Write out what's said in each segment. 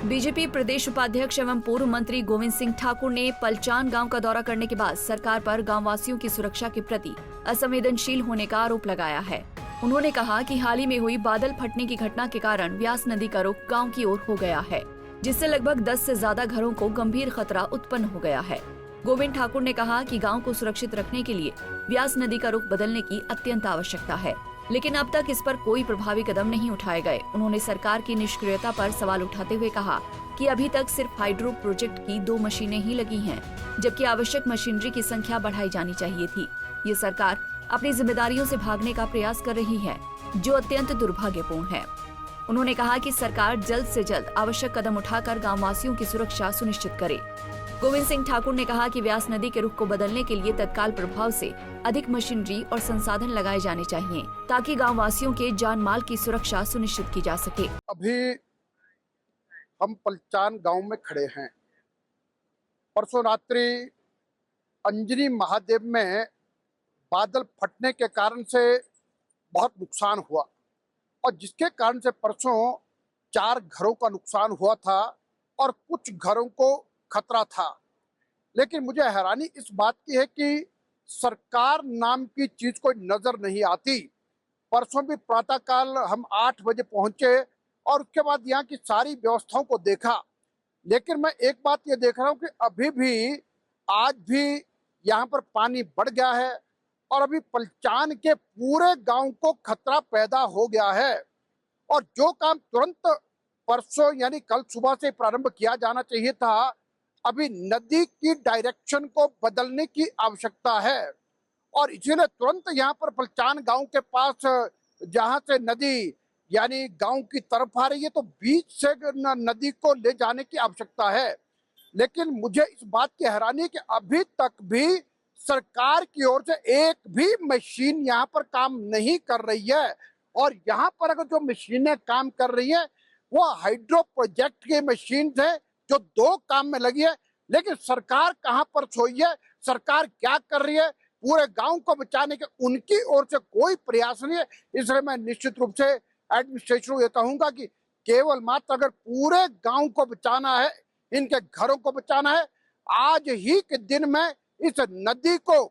BJP प्रदेश उपाध्यक्ष एवं पूर्व मंत्री गोविंद सिंह ठाकुर ने पलचान गांव का दौरा करने के बाद सरकार पर गांववासियों की सुरक्षा के प्रति असंवेदनशील होने का आरोप लगाया है। उन्होंने कहा कि हाल ही में हुई बादल फटने की घटना के कारण व्यास नदी का रुख गांव की ओर हो गया है, जिससे लगभग 10 से ज्यादा घरों को गंभीर खतरा उत्पन्न हो गया है। गोविंद ठाकुर ने कहा कि गांव को सुरक्षित रखने के लिए व्यास नदी का रुख बदलने की अत्यंत आवश्यकता है, लेकिन अब तक इस पर कोई प्रभावी कदम नहीं उठाए गए। उन्होंने सरकार की निष्क्रियता पर सवाल उठाते हुए कहा कि अभी तक सिर्फ हाइड्रो प्रोजेक्ट की 2 मशीनें ही लगी हैं, जबकि आवश्यक मशीनरी की संख्या बढ़ाई जानी चाहिए थी। ये सरकार अपनी जिम्मेदारियों से भागने का प्रयास कर रही है, जो अत्यंत दुर्भाग्यपूर्ण है। उन्होंने कहा कि सरकार जल्द से जल्द आवश्यक कदम उठाकर गांववासियों की सुरक्षा सुनिश्चित करे। गोविंद सिंह ठाकुर ने कहा कि व्यास नदी के रुख को बदलने के लिए तत्काल प्रभाव से अधिक मशीनरी और संसाधन लगाए जाने चाहिए, ताकि गांववासियों के जान माल की सुरक्षा सुनिश्चित की जा सके। अभी हम पलचान गांव में खड़े हैं। परसों रात्रि अंजनी महादेव में बादल फटने के कारण से बहुत नुकसान हुआ, और जिसके कारण से परसों 4 घरों का नुकसान हुआ था और कुछ घरों को खतरा था। लेकिन मुझे हैरानी इस बात की है कि सरकार नाम की चीज कोई नजर नहीं आती। परसों भी प्रातःकाल हम 8 बजे पहुंचे और उसके बाद यहाँ की सारी व्यवस्थाओं को देखा, लेकिन मैं एक बात ये देख रहा हूँ कि अभी भी आज भी यहाँ पर पानी बढ़ गया है और अभी पलचान के पूरे गांव को खतरा पैदा हो गया है। और जो काम तुरंत परसों यानी कल सुबह से प्रारंभ किया जाना चाहिए था, अभी नदी की डायरेक्शन को बदलने की आवश्यकता है। और इसीलिए तुरंत यहाँ पर पलचान गांव के पास जहाँ से नदी यानी गांव की तरफ आ रही है, तो बीच से नदी को ले जाने की आवश्यकता है। लेकिन मुझे इस बात की हैरानी है कि अभी तक भी सरकार की ओर से एक भी मशीन यहाँ पर काम नहीं कर रही है। और यहाँ पर अगर जो मशीनें काम कर रही है वो हाइड्रो प्रोजेक्ट की मशीन है जो 2 काम में लगी है। लेकिन सरकार कहाँ पर सोई है, सरकार क्या कर रही है, पूरे गांव को बचाने के उनकी ओर से कोई प्रयास नहीं है। इसलिए मैं निश्चित रूप से एडमिनिस्ट्रेशन को ये कहूंगा कि केवल मात्र अगर पूरे गांव को बचाना है, इनके घरों को बचाना है, आज ही के दिन में इस नदी को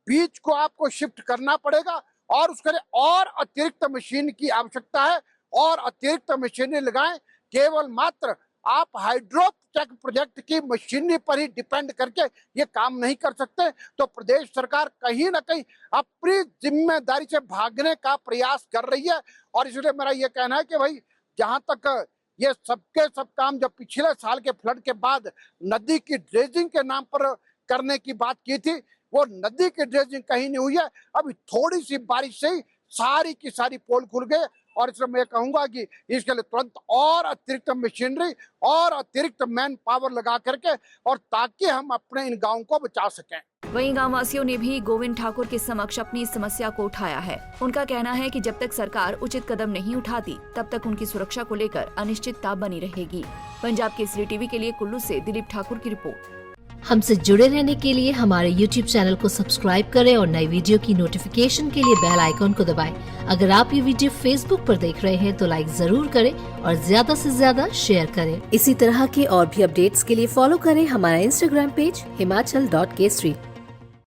बीच को आपको शिफ्ट करना पड़ेगा और उसके लिए और अतिरिक्त मशीन की आवश्यकता है और अतिरिक्त मशीनें लगाएं। केवल मात्र आप हाइड्रो प्रोजेक्ट की मशीनरी पर ही डिपेंड करके ये काम नहीं कर सकते। तो प्रदेश सरकार कहीं ना कहीं अपनी जिम्मेदारी से भागने का प्रयास कर रही है। और इसलिए मेरा ये कहना है कि भाई जहां तक ये सबके सब काम जो पिछले साल के फ्लड के बाद नदी की ड्रेजिंग के नाम पर करने की बात की थी, वो नदी की ड्रेजिंग कहीं नहीं हुई है। अभी थोड़ी सी बारिश से ही सारी की सारी पोल खुल गए। और इसलिए मैं कहूंगा कि इसके लिए तुरंत और अतिरिक्त मशीनरी और अतिरिक्त मैन पावर लगा करके और ताकि हम अपने इन गांवों को बचा सकें। वहीं गांववासियों ने भी गोविंद ठाकुर के समक्ष अपनी समस्या को उठाया है। उनका कहना है कि जब तक सरकार उचित कदम नहीं उठाती, तब तक उनकी सुरक्षा को लेकर अनिश्चितता बनी रहेगी। पंजाब केसरी टीवी के लिए कुल्लू से दिलीप ठाकुर की रिपोर्ट। हमसे जुड़े रहने के लिए हमारे YouTube चैनल को सब्सक्राइब करें और नई वीडियो की नोटिफिकेशन के लिए बेल आइकॉन को दबाएं। अगर आप ये वीडियो Facebook पर देख रहे हैं तो लाइक जरूर करें और ज्यादा से ज्यादा शेयर करें। इसी तरह के और भी अपडेट्स के लिए फॉलो करें हमारा Instagram पेज himachal.kesri।